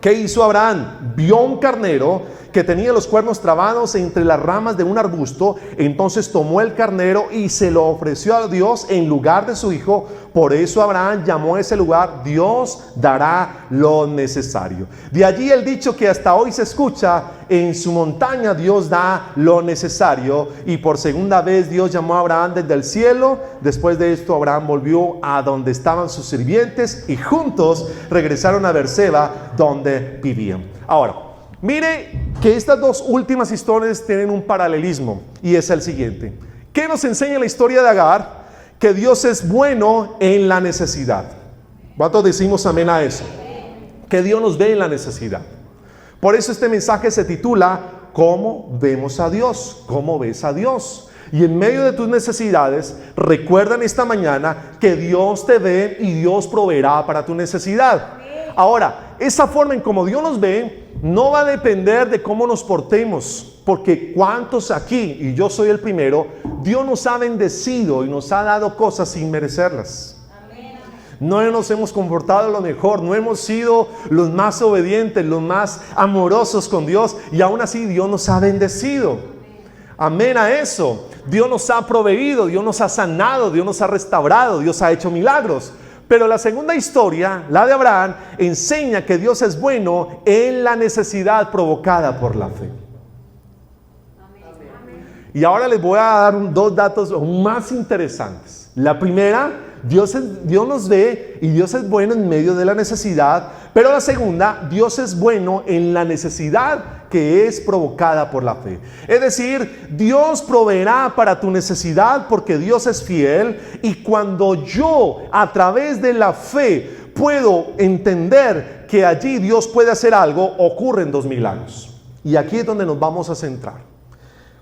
¿Qué hizo Abraham? Vio un carnero que tenía los cuernos trabados entre las ramas de un arbusto. Entonces tomó el carnero y se lo ofreció a Dios en lugar de su hijo. Por eso Abraham llamó a ese lugar: Dios dará lo necesario. De allí el dicho que hasta hoy se escucha: en su montaña Dios da lo necesario. Y por segunda vez Dios llamó a Abraham desde el cielo. Después de esto Abraham volvió a donde estaban sus sirvientes y juntos regresaron a Beerseba, donde vivían. Ahora, mire que estas dos últimas historias tienen un paralelismo, y es el siguiente. ¿Qué nos enseña la historia de Agar? Que Dios es bueno en la necesidad. ¿Cuántos decimos amén a eso? Que Dios nos ve en la necesidad. Por eso este mensaje se titula: ¿cómo vemos a Dios? ¿Cómo ves a Dios? Y en medio de tus necesidades, recuerda en esta mañana que Dios te ve y Dios proveerá para tu necesidad. Ahora, esa forma en como Dios nos ve no va a depender de cómo nos portemos, porque cuántos aquí, y yo soy el primero, Dios nos ha bendecido y nos ha dado cosas sin merecerlas. No nos hemos comportado lo mejor, no hemos sido los más obedientes, los más amorosos con Dios, y aún así Dios nos ha bendecido. Amén a eso. Dios nos ha proveído, Dios nos ha sanado, Dios nos ha restaurado, Dios ha hecho milagros. Pero la segunda historia, la de Abraham, enseña que Dios es bueno en la necesidad provocada por la fe. Y ahora les voy a dar 2 datos más interesantes. La primera: Dios nos ve y Dios es bueno en medio de la necesidad. Pero la segunda: Dios es bueno en la necesidad que es provocada por la fe. Es decir, Dios proveerá para tu necesidad porque Dios es fiel. Y cuando yo, a través de la fe, puedo entender que allí Dios puede hacer algo, ocurren 2 milagros. Y aquí es donde nos vamos a centrar.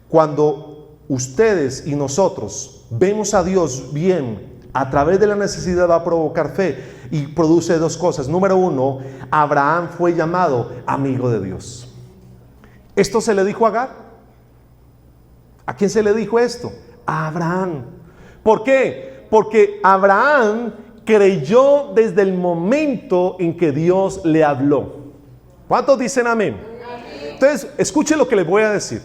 Cuando ustedes y nosotros vemos a Dios bien, a través de la necesidad va a provocar fe y produce 2 cosas. Número 1, Abraham fue llamado amigo de Dios. Esto se le dijo a Agar. ¿A quién se le dijo esto? A Abraham. ¿Por qué? Porque Abraham creyó desde el momento en que Dios le habló. ¿Cuántos dicen amén? Entonces, escuchen lo que les voy a decir.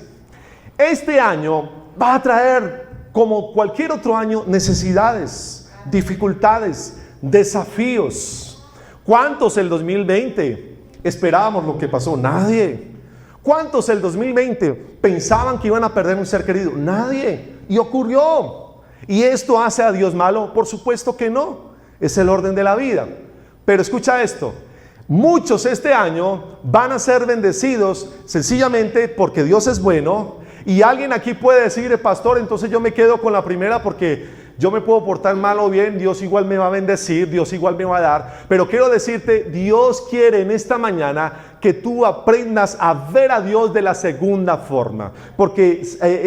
Este año va a traer, como cualquier otro año, necesidades, dificultades, desafíos. ¿Cuántos el 2020 esperábamos lo que pasó? Nadie. ¿Cuántos el 2020 pensaban que iban a perder un ser querido? Nadie. Y ocurrió. ¿Y esto hace a Dios malo? Por supuesto que no. Es el orden de la vida. Pero escucha esto. Muchos este año van a ser bendecidos sencillamente porque Dios es bueno. Y alguien aquí puede decir: pastor, entonces yo me quedo con la primera porque yo me puedo portar mal o bien, Dios igual me va a bendecir, Dios igual me va a dar. Pero quiero decirte, Dios quiere en esta mañana que tú aprendas a ver a Dios de la segunda forma. Porque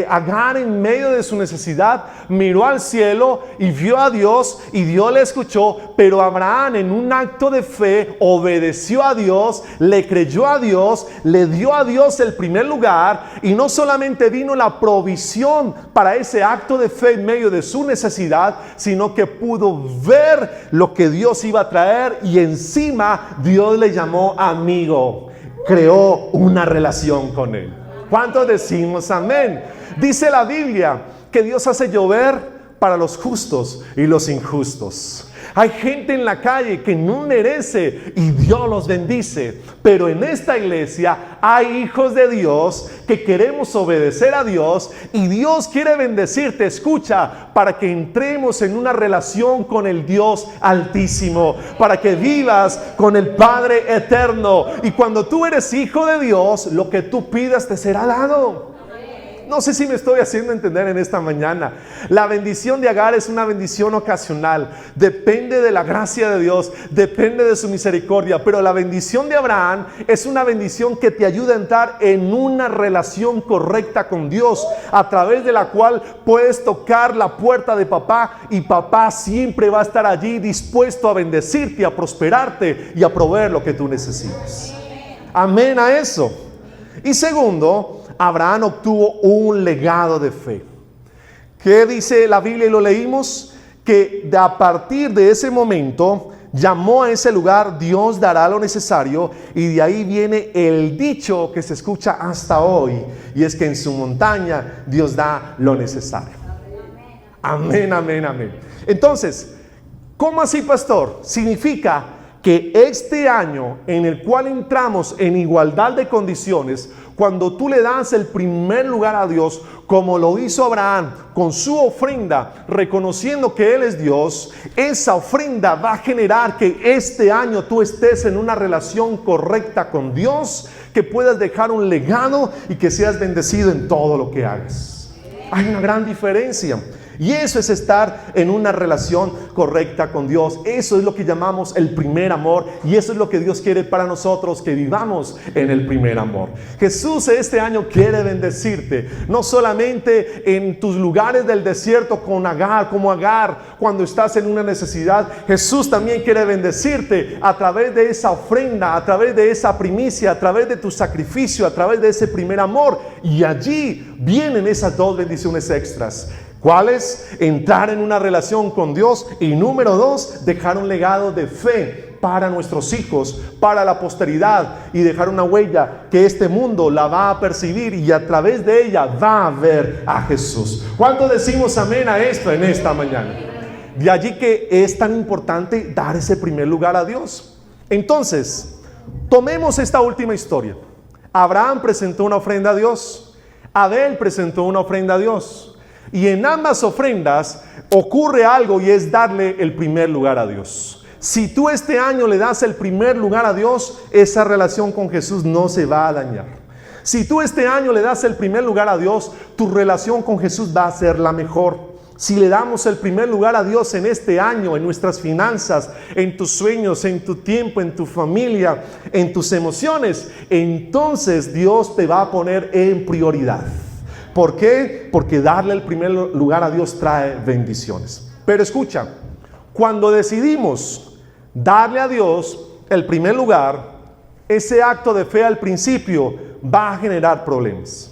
Agar, en medio de su necesidad, miró al cielo y vio a Dios y Dios le escuchó. Pero Abraham, en un acto de fe, obedeció a Dios, le creyó a Dios, le dio a Dios el primer lugar. Y no solamente vino la provisión para ese acto de fe en medio de su necesidad, sino que pudo ver lo que Dios iba a traer, y encima Dios le llamó amigo. Creó una relación con él. ¿Cuántos decimos amén? Dice la Biblia que Dios hace llover para los justos y los injustos. Hay gente en la calle que no merece y Dios los bendice. Pero en esta iglesia hay hijos de Dios que queremos obedecer a Dios y Dios quiere bendecirte. Escucha, para que entremos en una relación con el Dios Altísimo, para que vivas con el Padre Eterno. Y cuando tú eres hijo de Dios, lo que tú pidas te será dado. No sé si me estoy haciendo entender en esta mañana. La bendición de Agar es una bendición ocasional. Depende de la gracia de Dios, depende de su misericordia. Pero la bendición de Abraham es una bendición que te ayuda a entrar en una relación correcta con Dios, a través de la cual puedes tocar la puerta de papá y papá siempre va a estar allí dispuesto a bendecirte, a prosperarte y a proveer lo que tú necesites. Amén a eso. Y segundo, Abraham obtuvo un legado de fe. ¿Qué dice la Biblia? Y lo leímos, que a partir de ese momento llamó a ese lugar Dios dará lo necesario, y de ahí viene el dicho que se escucha hasta hoy, y es que en su montaña Dios da lo necesario. Amén, amén, amén. Entonces, ¿cómo así, pastor? Significa que este año en el cual entramos en igualdad de condiciones, cuando tú le das el primer lugar a Dios, como lo hizo Abraham con su ofrenda, reconociendo que Él es Dios, esa ofrenda va a generar que este año tú estés en una relación correcta con Dios, que puedas dejar un legado y que seas bendecido en todo lo que hagas. Hay una gran diferencia. Y eso es estar en una relación correcta con Dios. Eso es lo que llamamos el primer amor. Y eso es lo que Dios quiere para nosotros, que vivamos en el primer amor. Jesús este año quiere bendecirte. No solamente en tus lugares del desierto con Agar, como Agar, cuando estás en una necesidad. Jesús también quiere bendecirte a través de esa ofrenda, a través de esa primicia, a través de tu sacrificio, a través de ese primer amor. Y allí vienen esas dos bendiciones extras. ¿Cuáles? Entrar en una relación con Dios, y número 2, dejar un legado de fe para nuestros hijos, para la posteridad, y dejar una huella que este mundo la va a percibir y a través de ella va a ver a Jesús. ¿Cuánto decimos amén a esto en esta mañana? De allí que es tan importante dar ese primer lugar a Dios. Entonces, tomemos esta última historia. Abraham presentó una ofrenda a Dios, Abel presentó una ofrenda a Dios. Y en ambas ofrendas ocurre algo, y es darle el primer lugar a Dios. Si tú este año le das el primer lugar a Dios, esa relación con Jesús no se va a dañar. Si tú este año le das el primer lugar a Dios, tu relación con Jesús va a ser la mejor. Si le damos el primer lugar a Dios en este año, en nuestras finanzas, en tus sueños, en tu tiempo, en tu familia, en tus emociones, entonces Dios te va a poner en prioridad. ¿Por qué? Porque darle el primer lugar a Dios trae bendiciones. Pero escucha, cuando decidimos darle a Dios el primer lugar, ese acto de fe al principio va a generar problemas.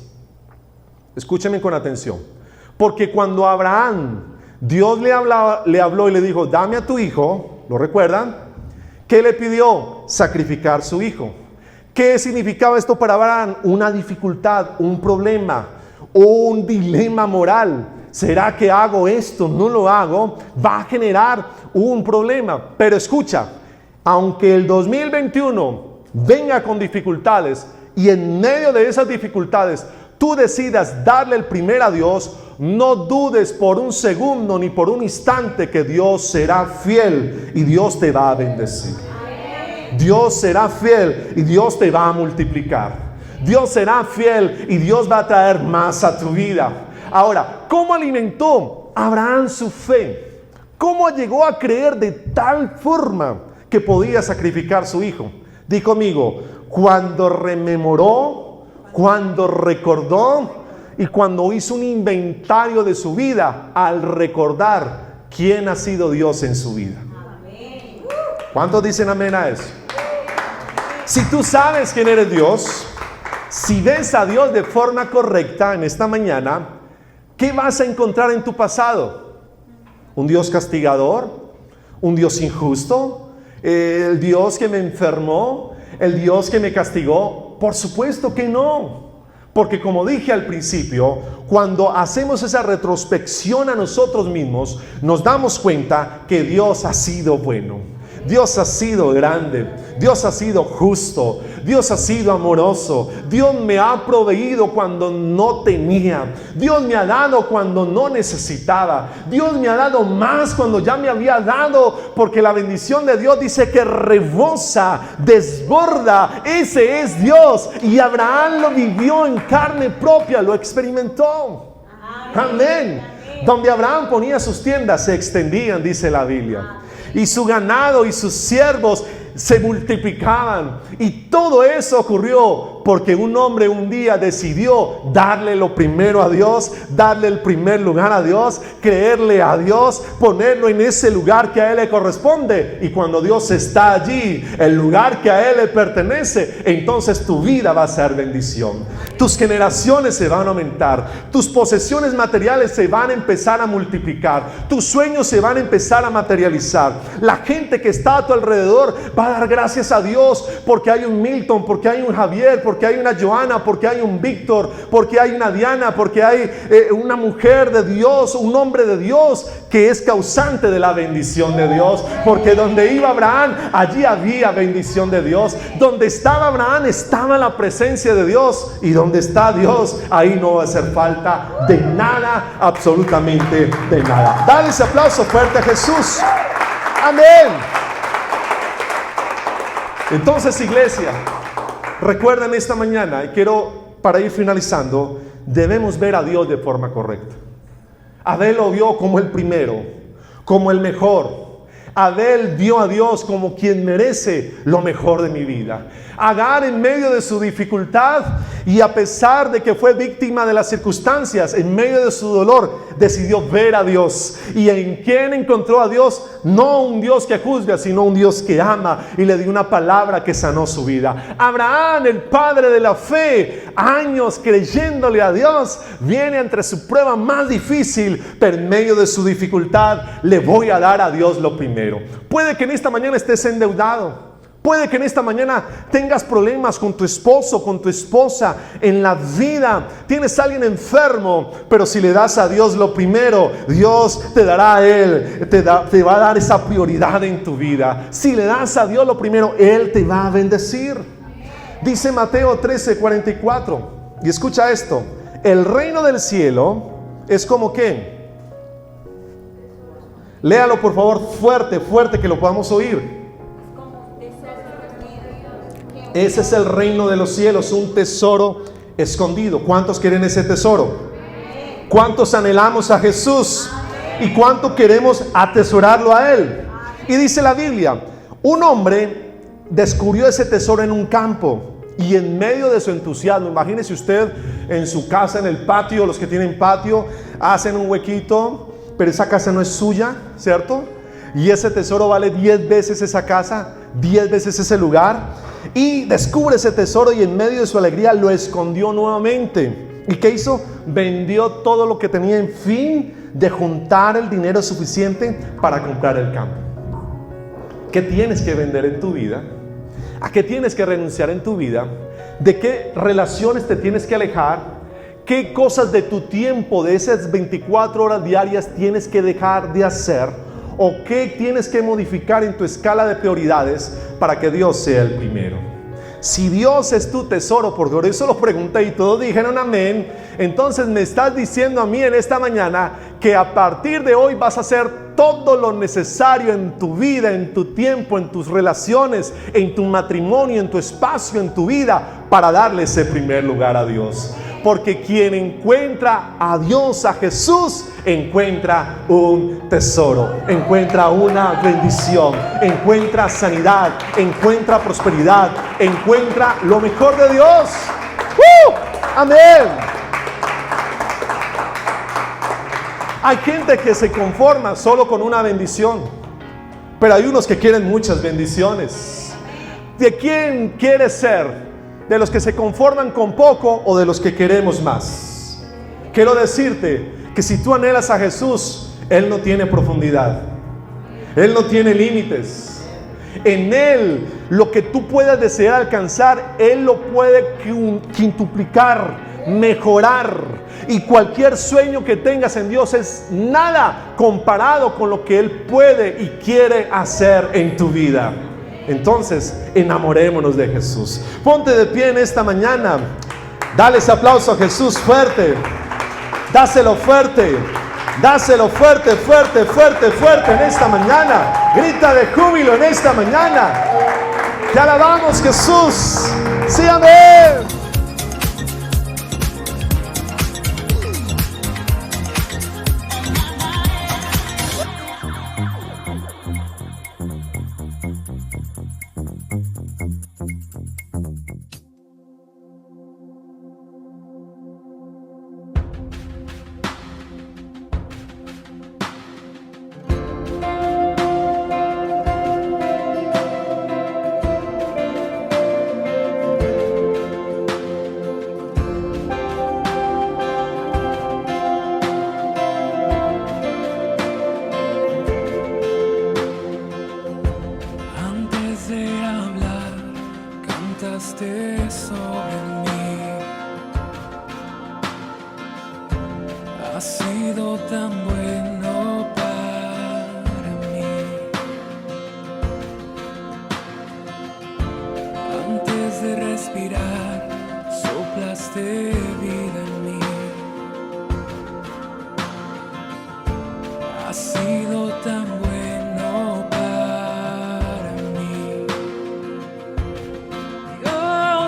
Escúchame con atención. Porque cuando a Abraham Dios le habló y le dijo, dame a tu hijo, ¿lo recuerdan? ¿Qué le pidió? Sacrificar su hijo. ¿Qué significaba esto para Abraham? Una dificultad, un problema, un dilema moral. ¿Será que hago esto? ¿No lo hago? Va a generar un problema. Pero escucha, aunque el 2021 venga con dificultades, y en medio de esas dificultades tú decidas darle el primer a Dios, no dudes por un segundo ni por un instante que Dios será fiel y Dios te va a bendecir. Dios será fiel y Dios te va a multiplicar. Dios será fiel y Dios va a traer más a tu vida. Ahora, ¿cómo alimentó Abraham su fe? ¿Cómo llegó a creer de tal forma que podía sacrificar su hijo? Di conmigo, cuando rememoró, cuando recordó y cuando hizo un inventario de su vida al recordar quién ha sido Dios en su vida. ¿Cuántos dicen amén a eso? Si tú sabes quién eres Dios, si ves a Dios de forma correcta en esta mañana, ¿qué vas a encontrar en tu pasado? ¿Un Dios castigador? ¿Un Dios injusto? ¿El Dios que me enfermó? ¿El Dios que me castigó? Por supuesto que no. Porque como dije al principio, cuando hacemos esa retrospección a nosotros mismos, nos damos cuenta que Dios ha sido bueno. Dios ha sido grande, Dios ha sido justo, Dios ha sido amoroso, Dios me ha proveído cuando no tenía, Dios me ha dado cuando no necesitaba, Dios me ha dado más cuando ya me había dado, porque la bendición de Dios dice que rebosa, desborda. Ese es Dios, y Abraham lo vivió en carne propia, lo experimentó. Amén. Donde Abraham ponía sus tiendas se extendían, dice la Biblia, y su ganado y sus siervos se multiplicaban. Y todo eso ocurrió porque un hombre un día decidió darle lo primero a Dios, darle el primer lugar a Dios, creerle a Dios, ponerlo en ese lugar que a Él le corresponde. Y cuando Dios está allí, el lugar que a Él le pertenece, entonces tu vida va a ser bendición. Tus generaciones se van a aumentar, tus posesiones materiales se van a empezar a multiplicar, tus sueños se van a empezar a materializar. La gente que está a tu alrededor va a dar gracias a Dios porque hay un Milton, porque hay un Javier, porque hay una Joana, porque hay un Víctor, porque hay una Diana, porque hay una mujer de Dios, un hombre de Dios que es causante de la bendición de Dios. Porque donde iba Abraham, allí había bendición de Dios. Donde estaba Abraham, estaba la presencia de Dios. Y donde está Dios, ahí no va a hacer falta de nada, absolutamente de nada. Dale ese aplauso fuerte a Jesús. Amén. Entonces, iglesia, recuerden esta mañana, y quiero, para ir finalizando, debemos ver a Dios de forma correcta. Abel lo vio como el primero, como el mejor. Abel vio a Dios como quien merece lo mejor de mi vida. Agar, en medio de su dificultad y a pesar de que fue víctima de las circunstancias, en medio de su dolor, decidió ver a Dios. ¿Y en quién encontró a Dios? No un Dios que juzga, sino un Dios que ama, y le dio una palabra que sanó su vida. Abraham, el padre de la fe, años creyéndole a Dios, viene entre su prueba más difícil, pero en medio de su dificultad le voy a dar a Dios lo primero. Puede que en esta mañana estés endeudado. Puede que en esta mañana tengas problemas con tu esposo, con tu esposa, en la vida. Tienes a alguien enfermo, pero si le das a Dios lo primero, Dios te dará a Él, te va a dar esa prioridad en tu vida. Si le das a Dios lo primero, Él te va a bendecir. Dice Mateo 13:44, y escucha esto: el reino del cielo es como ¿qué? Léalo por favor fuerte, fuerte, que lo podamos oír. Ese es el reino de los cielos, un tesoro escondido. ¿Cuántos quieren ese tesoro? ¿Cuántos anhelamos a Jesús? ¿Y cuánto queremos atesorarlo a Él? Y dice la Biblia, un hombre descubrió ese tesoro en un campo, y en medio de su entusiasmo, imagínese usted en su casa, en el patio, los que tienen patio, hacen un huequito, pero esa casa no es suya, ¿cierto? Y ese tesoro vale 10 veces esa casa, 10 veces ese lugar. Y descubre ese tesoro, y en medio de su alegría lo escondió nuevamente. ¿Y qué hizo? Vendió todo lo que tenía, en fin de juntar el dinero suficiente para comprar el campo. ¿Qué tienes que vender en tu vida? ¿A qué tienes que renunciar en tu vida? ¿De qué relaciones te tienes que alejar? ¿Qué cosas de tu tiempo, de esas 24 horas diarias, tienes que dejar de hacer? ¿O qué tienes que modificar en tu escala de prioridades para que Dios sea el primero? Si Dios es tu tesoro, porque por eso lo pregunté y todos dijeron amén, entonces me estás diciendo a mí en esta mañana que a partir de hoy vas a hacer todo lo necesario en tu vida, en tu tiempo, en tus relaciones, en tu matrimonio, en tu espacio, en tu vida, para darle ese primer lugar a Dios. Porque quien encuentra a Dios, a Jesús, encuentra un tesoro, encuentra una bendición, encuentra sanidad, encuentra prosperidad, encuentra lo mejor de Dios. Amén. Hay gente que se conforma solo con una bendición, pero hay unos que quieren muchas bendiciones. ¿De quién quieres ser? ¿De los que se conforman con poco o de los que queremos más? Quiero decirte que si tú anhelas a Jesús, Él no tiene profundidad, Él no tiene límites. En Él, lo que tú puedas desear alcanzar, Él lo puede quintuplicar, mejorar. Y cualquier sueño que tengas en Dios es nada comparado con lo que Él puede y quiere hacer en tu vida. Entonces, enamorémonos de Jesús. Ponte de pie en esta mañana. Dale ese aplauso a Jesús fuerte. Dáselo fuerte. Dáselo fuerte, fuerte, fuerte, fuerte en esta mañana. Grita de júbilo en esta mañana. Te alabamos, Jesús. Sí, amén. Sobre mí, has sido tan bueno para mí. Antes de respirar, soplaste vida en mí. Has sido tan bueno para mí.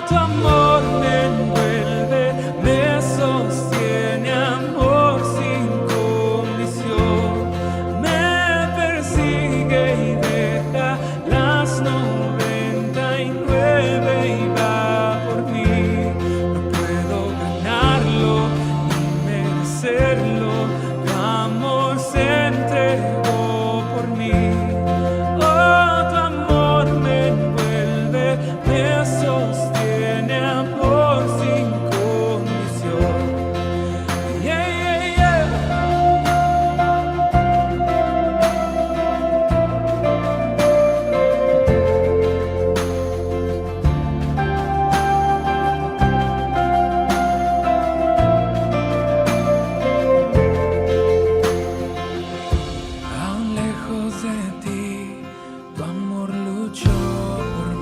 Tu amor me envuelve, me sostiene, amor sin condición. Me persigue y deja las 99 y va por mí. No puedo ganarlo ni merecerlo. Tu amor se entregó por mí. Oh, tu amor me envuelve, me sostiene. Amor sin condición. Yeah, yeah, yeah. Aún lejos de ti, tu amor luchó por mí.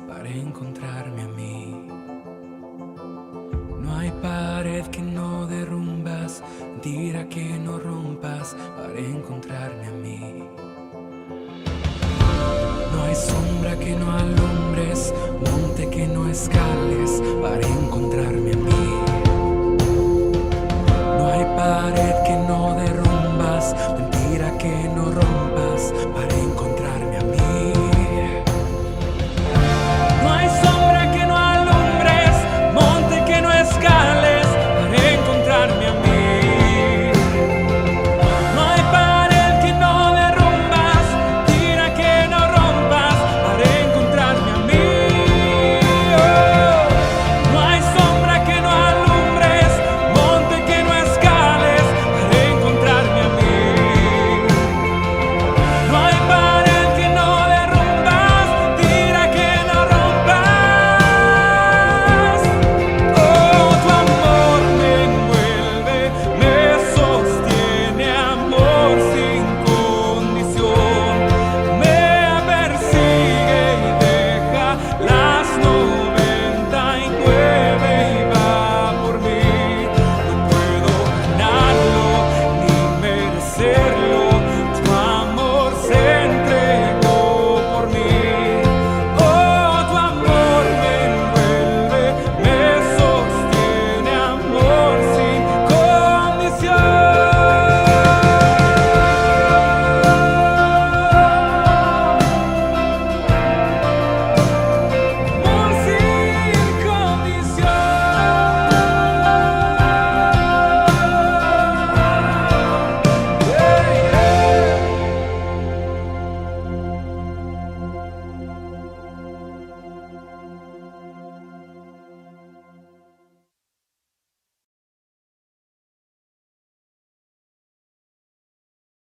Para encontrarme a mí. No hay pared que no derrumbas, tira que no rompas para encontrarme a mí. No hay sombra que no alumbres, monte que no escales